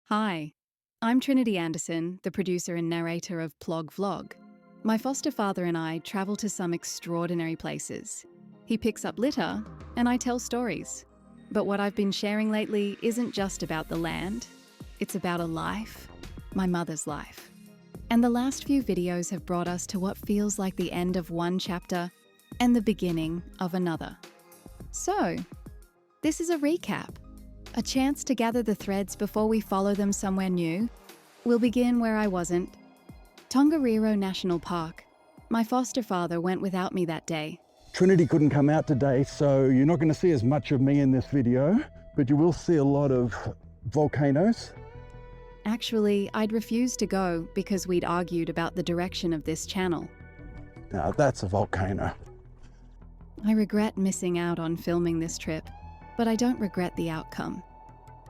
Hi, I'm Trinity Anderson, the producer and narrator of Plog Vlog. My foster father and I travel to some extraordinary places. He picks up litter, and I tell stories. But what I've been sharing lately isn't just about the land. It's about a life, my mother's life. And the last few videos have brought us to what feels like the end of one chapter and the beginning of another. So, this is a recap. A chance to gather the threads before we follow them somewhere new. We'll begin where I wasn't. Tongariro National Park. My foster father went without me that day. Trinity couldn't come out today, so you're not going to see as much of me in this video, but you will see a lot of volcanoes. Actually, I'd refused to go because we'd argued about the direction of this channel. Now that's a volcano. I regret missing out on filming this trip, but I don't regret the outcome.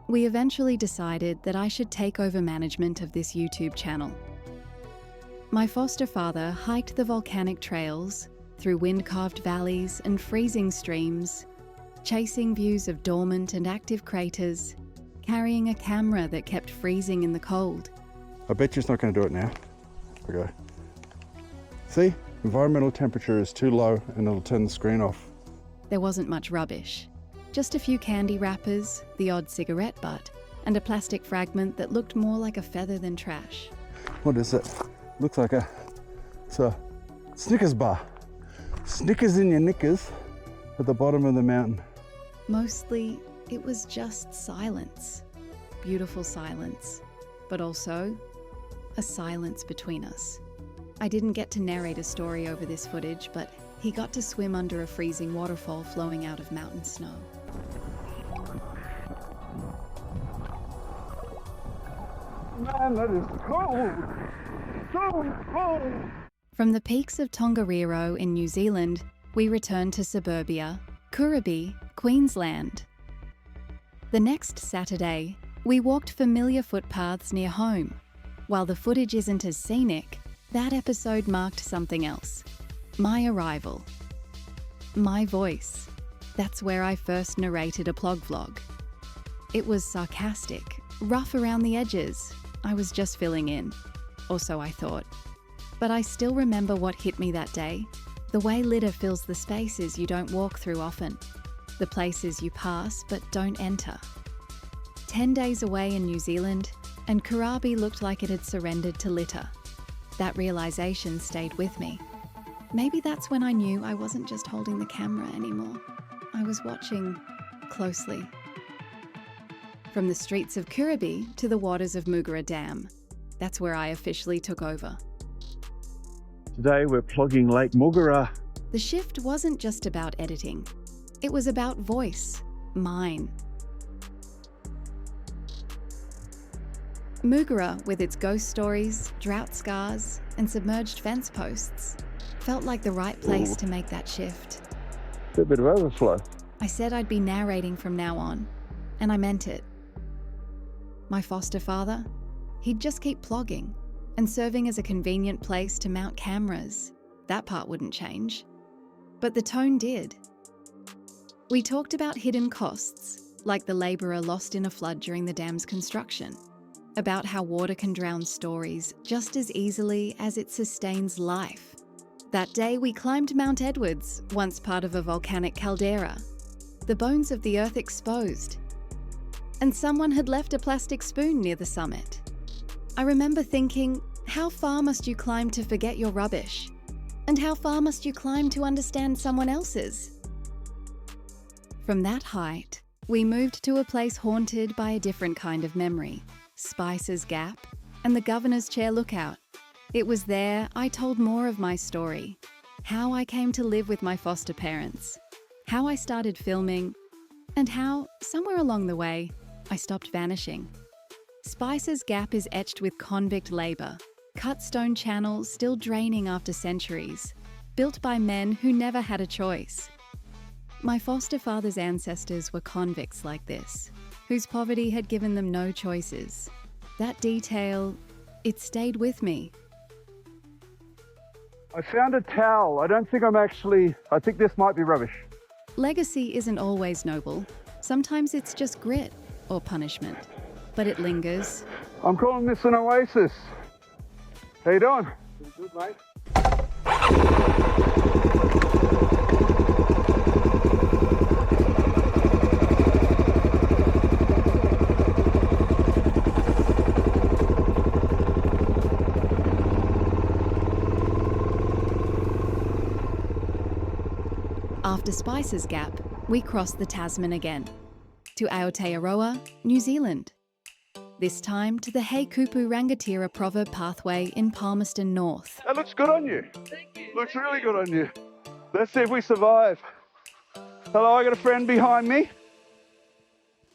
We eventually decided that I should take over management of this YouTube channel. My foster father hiked the volcanic trails through wind-carved valleys and freezing streams, chasing views of dormant and active craters, carrying a camera that kept freezing in the cold. I bet you it's not going to do it now. Okay. See? Environmental temperature is too low and it'll turn the screen off. There wasn't much rubbish. Just a few candy wrappers, the odd cigarette butt, and a plastic fragment that looked more like a feather than trash. What is it? Looks like it's a Snickers bar. Snickers in your knickers at the bottom of the mountain. Mostly, it was just silence. Beautiful silence, but also a silence between us. I didn't get to narrate a story over this footage, but he got to swim under a freezing waterfall flowing out of mountain snow. Man, that is cold! So cold! From the peaks of Tongariro in New Zealand, we returned to suburbia, Kuraby, Queensland. The next Saturday, we walked familiar footpaths near home. While the footage isn't as scenic, that episode marked something else. My arrival. My voice. That's where I first narrated a Plog vlog. It was sarcastic, rough around the edges. I was just filling in. Or so I thought. But I still remember what hit me that day. The way litter fills the spaces you don't walk through often. The places you pass but don't enter. 10 days away in New Zealand, and Kuraby looked like it had surrendered to litter. That realization stayed with me. Maybe that's when I knew I wasn't just holding the camera anymore. I was watching closely. From the streets of Kuraby to the waters of Moogerah Dam. That's where I officially took over. Today we're plogging Lake Moogerah. The shift wasn't just about editing. It was about voice, mine. Moogerah, with its ghost stories, drought scars, and submerged fence posts, felt like the right place to make that shift. A bit of overflow. I said I'd be narrating from now on, and I meant it. My foster father, he'd just keep plogging and serving as a convenient place to mount cameras. That part wouldn't change. But the tone did. We talked about hidden costs, like the labourer lost in a flood during the dam's construction, about how water can drown stories just as easily as it sustains life. That day we climbed Mount Edwards, once part of a volcanic caldera. The bones of the earth exposed. And someone had left a plastic spoon near the summit. I remember thinking, how far must you climb to forget your rubbish? And how far must you climb to understand someone else's? From that height, we moved to a place haunted by a different kind of memory, Spicer's Gap and the Governor's Chair Lookout. It was there I told more of my story, how I came to live with my foster parents, how I started filming, and how, somewhere along the way, I stopped vanishing. Spicer's Gap is etched with convict labour, cut stone channels still draining after centuries, built by men who never had a choice. My foster father's ancestors were convicts like this, whose poverty had given them no choices. That detail, it stayed with me. I found a towel. I think this might be rubbish. Legacy isn't always noble. Sometimes it's just grit or punishment. but it lingers. I'm calling this an oasis. How you doing? Good, mate. After Spicer's Gap, we cross the Tasman again, to Aotearoa, New Zealand. This time to the Hey Kupu Rangatira Proverb pathway in Palmerston North. That looks good on you. Thank you. Looks really good on you. Let's see if we survive. Hello, I got a friend behind me.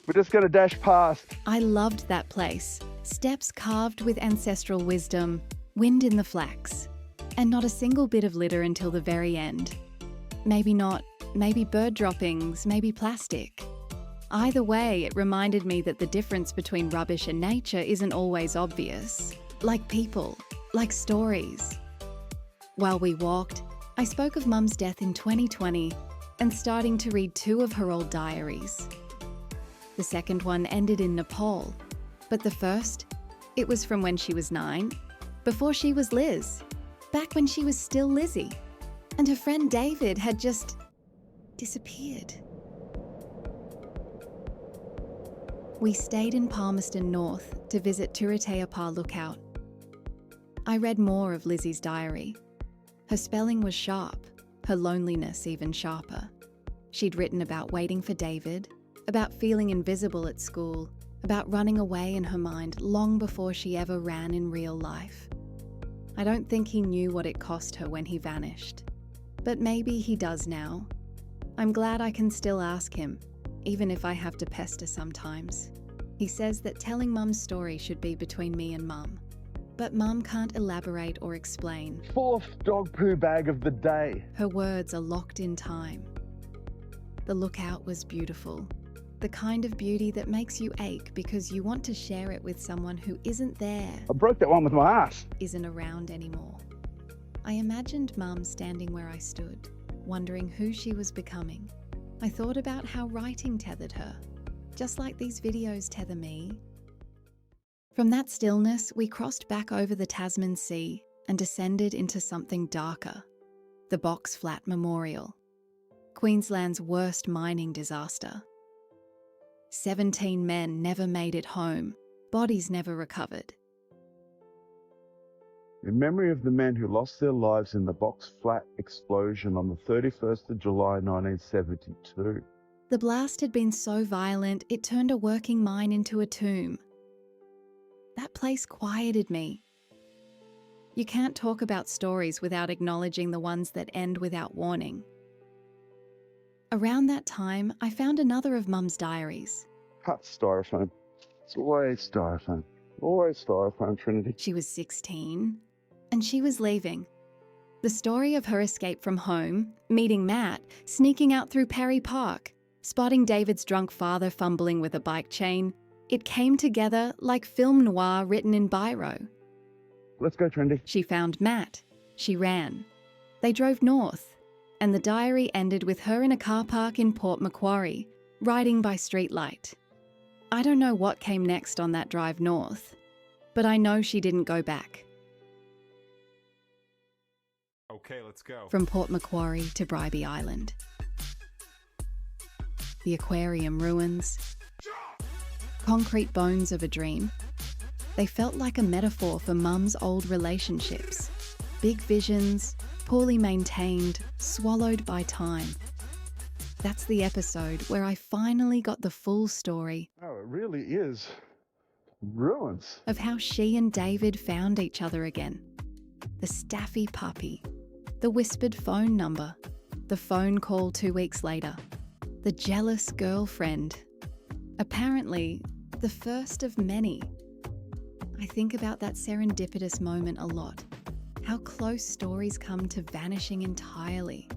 We're just going to dash past. I loved that place. Steps carved with ancestral wisdom, wind in the flax, and not a single bit of litter until the very end. Maybe not, maybe bird droppings, maybe plastic. Either way, it reminded me that the difference between rubbish and nature isn't always obvious. Like people, like stories. While we walked, I spoke of Mum's death in 2020 and starting to read 2 of her old diaries. The second one ended in Nepal, but the first, it was from when she was 9, before she was Liz, back when she was still Lizzy, and her friend David had just disappeared. We stayed in Palmerston North to visit Turitea Lookout. I read more of Lizzy's diary. Her spelling was sharp, her loneliness even sharper. She'd written about waiting for David, about feeling invisible at school, about running away in her mind long before she ever ran in real life. I don't think he knew what it cost her when he vanished, but maybe he does now. I'm glad I can still ask him, even if I have to pester sometimes. He says that telling Mum's story should be between me and Mum, but Mum can't elaborate or explain. 4th dog poo bag of the day. Her words are locked in time. The lookout was beautiful, the kind of beauty that makes you ache because you want to share it with someone who isn't there, I broke that one with my ass. isn't around anymore. I imagined Mum standing where I stood, wondering who she was becoming. I thought about how writing tethered her, just like these videos tether me. From that stillness, we crossed back over the Tasman Sea and descended into something darker, the Box Flat Memorial, Queensland's worst mining disaster. 17 men never made it home, bodies never recovered. In memory of the men who lost their lives in the Box Flat explosion on the 31st of July 1972. The blast had been so violent, it turned a working mine into a tomb. That place quieted me. You can't talk about stories without acknowledging the ones that end without warning. Around that time, I found another of Mum's diaries. Cut styrofoam. It's always styrofoam. Always styrofoam, Trinity. She was 16, and she was leaving. The story of her escape from home, meeting Matt, sneaking out through Perry Park, spotting David's drunk father fumbling with a bike chain, it came together like film noir written in biro. Let's go, Trinity. She found Matt. She ran. They drove north, and the diary ended with her in a car park in Port Macquarie, riding by streetlight. I don't know what came next on that drive north, but I know she didn't go back. Okay, let's go. From Port Macquarie to Bribie Island. The Aquarium ruins. Concrete bones of a dream. They felt like a metaphor for Mum's old relationships. Big visions, poorly maintained, swallowed by time. That's the episode where I finally got the full story. Oh, it really is ruins. Of how she and David found each other again. The staffy puppy. The whispered phone number. The phone call 2 weeks later. The jealous girlfriend. Apparently, the first of many. I think about that serendipitous moment a lot. How close stories come to vanishing entirely.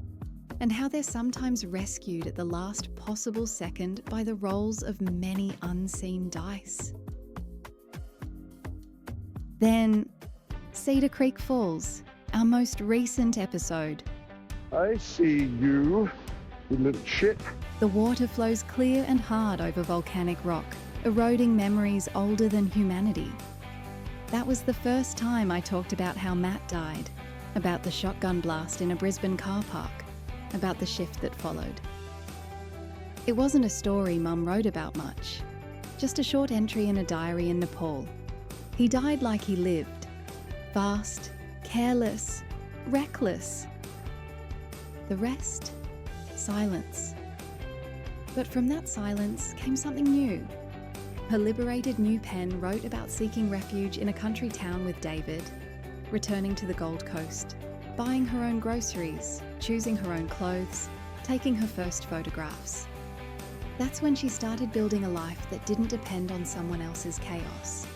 And how they're sometimes rescued at the last possible second by the rolls of many unseen dice. Then, Cedar Creek Falls, our most recent episode. I see you little shit. The water flows clear and hard over volcanic rock, eroding memories older than humanity. That was the first time I talked about how Matt died, about the shotgun blast in a Brisbane car park, about the shift that followed. It wasn't a story Mum wrote about much, just a short entry in a diary in Nepal. He died like he lived, fast, careless, reckless. The rest? Silence. But from that silence came something new. Her liberated new pen wrote about seeking refuge in a country town with David, returning to the Gold Coast, buying her own groceries, choosing her own clothes, taking her first photographs. That's when she started building a life that didn't depend on someone else's chaos.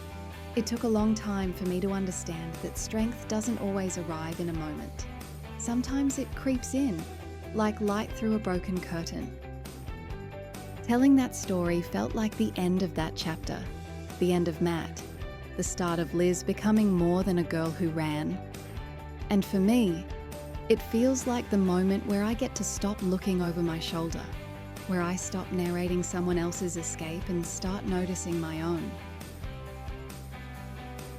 It took a long time for me to understand that strength doesn't always arrive in a moment. Sometimes it creeps in, like light through a broken curtain. Telling that story felt like the end of that chapter, the end of Matt, the start of Liz becoming more than a girl who ran. And for me, it feels like the moment where I get to stop looking over my shoulder, where I stop narrating someone else's escape and start noticing my own.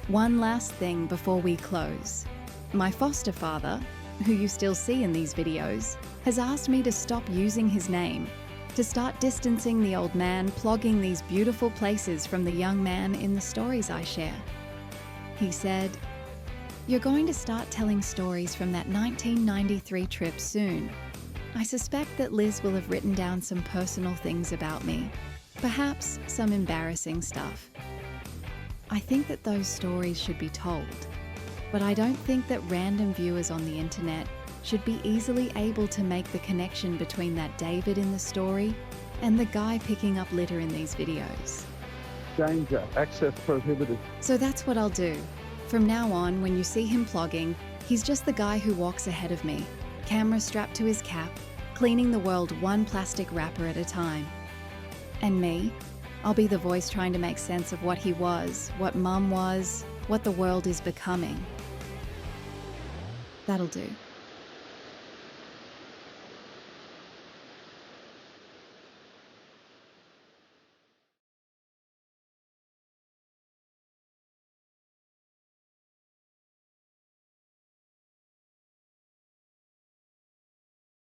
One last thing before we close. My foster father, who you still see in these videos, has asked me to stop using his name, to start distancing the old man plogging these beautiful places from the young man in the stories I share. He said, "You're going to start telling stories from that 1993 trip soon. I suspect that Liz will have written down some personal things about me, perhaps some embarrassing stuff. I think that those stories should be told, but I don't think that random viewers on the internet should be easily able to make the connection between that David in the story and the guy picking up litter in these videos. Danger, access prohibited. So that's what I'll do. From now on, when you see him plogging, he's just the guy who walks ahead of me, camera strapped to his cap, cleaning the world one plastic wrapper at a time. And me, I'll be the voice trying to make sense of what he was, what Mum was, what the world is becoming. That'll do.